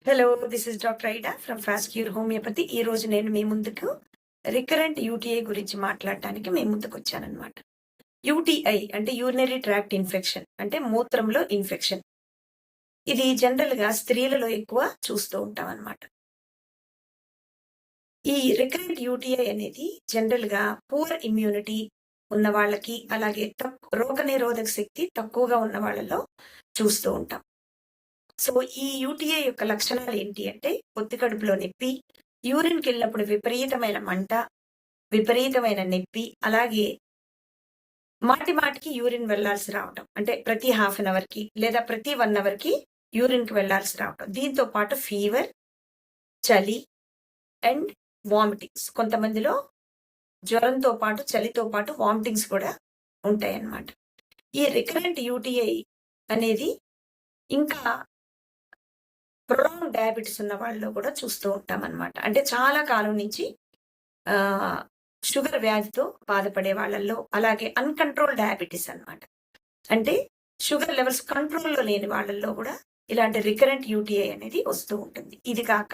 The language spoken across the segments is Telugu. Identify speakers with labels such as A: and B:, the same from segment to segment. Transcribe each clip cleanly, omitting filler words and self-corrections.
A: Hello, this is doctor ఐడా from fast cure homeopathy. ఈ రోజు నేను మీ ముందుకు రికరెంట్ యూటీఐ గురించి మాట్లాడటానికి మీ ముందుకు వచ్చానన్నమాట. యూటీఐ అంటే యూరినరీ ట్రాక్ట్ ఇన్ఫెక్షన్, అంటే మూత్రంలో ఇన్ఫెక్షన్. ఇది జనరల్ గా స్త్రీలలో ఎక్కువ చూస్తూ ఉంటాం అన్నమాట. ఈ రికరెంట్ యూటీఐ అనేది జనరల్ గా పూర్ ఇమ్యూనిటీ ఉన్న వాళ్ళకి, అలాగే రోగనిరోధక శక్తి తక్కువగా ఉన్న వాళ్ళలో చూస్తూ ఉంటాం. సో ఈ యూటీఐ యొక్క లక్షణాలు ఏంటి అంటే పొత్తి కడుపులో నొప్పి, యూరిన్కి వెళ్ళినప్పుడు విపరీతమైన మంట, విపరీతమైన నొప్పి, అలాగే మాటి మాటికి యూరిన్ వెళ్లాల్సి రావటం. అంటే ప్రతి హాఫ్ అన్ అవర్ కి లేదా ప్రతి 1 అవర్ కి యూరిన్ కి వెళ్లాల్సి రావటం. దీంతో పాటు ఫీవర్, చలి అండ్ వామిటింగ్స్. కొంతమందిలో జ్వరంతో పాటు చలితో పాటు వామిటింగ్స్ కూడా ఉంటాయన్నమాట. ఈ రికరెంట్ యూటీఐ అనేది ఇంకా ప్రొలాంగ్ డయాబెటిస్ ఉన్న వాళ్ళలో కూడా చూస్తూ ఉంటాం అనమాట. అంటే చాలా కాలం నుంచి షుగర్ వ్యాధితో బాధపడే వాళ్ళల్లో, అలాగే అన్‌కంట్రోల్ డయాబెటిస్ అన్నమాట. అంటే షుగర్ లెవెల్స్ కంట్రోల్‌లో లేని వాళ్ళల్లో కూడా ఇలాంటి రికరెంట్ యూటీఐ అనేది వస్తూ ఉంటుంది. ఇది కాక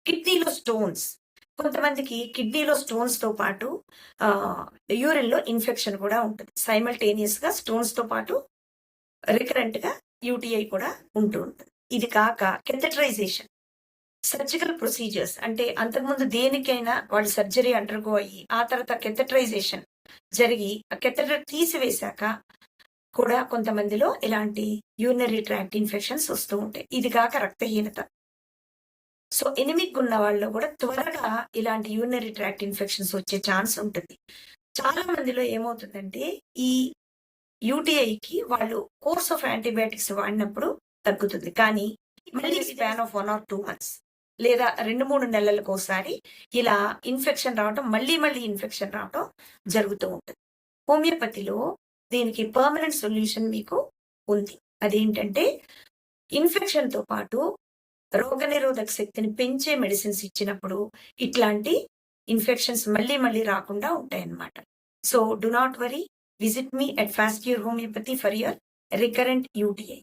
A: కిడ్నీలో స్టోన్స్. కొంతమందికి కిడ్నీలో స్టోన్స్‌తో పాటు యూరిన్‌లో ఇన్ఫెక్షన్ కూడా ఉంటుంది. సైమల్టేనియస్‌గా స్టోన్స్‌తో పాటు రికరెంట్‌గా యూటీఐ కూడా ఉంటూ ఉంటుంది. ఇది కాక కెథెటరైజేషన్, సర్జికల్ ప్రొసీజర్స్. అంటే అంతకుముందు దేనికైనా వాళ్ళు సర్జరీ అండర్గో అయ్యి ఆ తర్వాత కెథెటరైజేషన్ జరిగి ఆ కెథెటర్ తీసివేశాక కూడా కొంతమందిలో ఇలాంటి యూరినరీ ట్రాక్ట్ ఇన్ఫెక్షన్స్ వస్తూ ఉంటాయి. ఇది కాక రక్తహీనత. సో ఎనిమిక్ ఉన్న వాళ్ళు కూడా త్వరగా ఇలాంటి యూరినరీ ట్రాక్ట్ ఇన్ఫెక్షన్స్ వచ్చే ఛాన్స్ ఉంటుంది. చాలా మందిలో ఏమవుతుందంటే ఈ యూటీఐకి వాళ్ళు కోర్స్ ఆఫ్ యాంటీబయాటిక్స్ వాడినప్పుడు తగ్గుతుంది. కానీ మళ్ళీ స్పాన్ ఆఫ్ 1 or 2 months లేదా 2-3 నెలలకోసారి ఇలా ఇన్ఫెక్షన్ రావటం, మళ్ళీ ఇన్ఫెక్షన్ రావటం జరుగుతూ ఉంటుంది. హోమియోపతిలో దీనికి పర్మనెంట్ సొల్యూషన్ మీకు ఉంది. అదేంటంటే ఇన్ఫెక్షన్‌తో పాటు రోగనిరోధక శక్తిని పెంచే మెడిసిన్స్ ఇచ్చినప్పుడు ఇట్లాంటి ఇన్ఫెక్షన్స్ మళ్ళీ రాకుండా ఉంటాయన్నమాట. So do not worry, visit me at fast cure homeopathy for your recurrent UTI.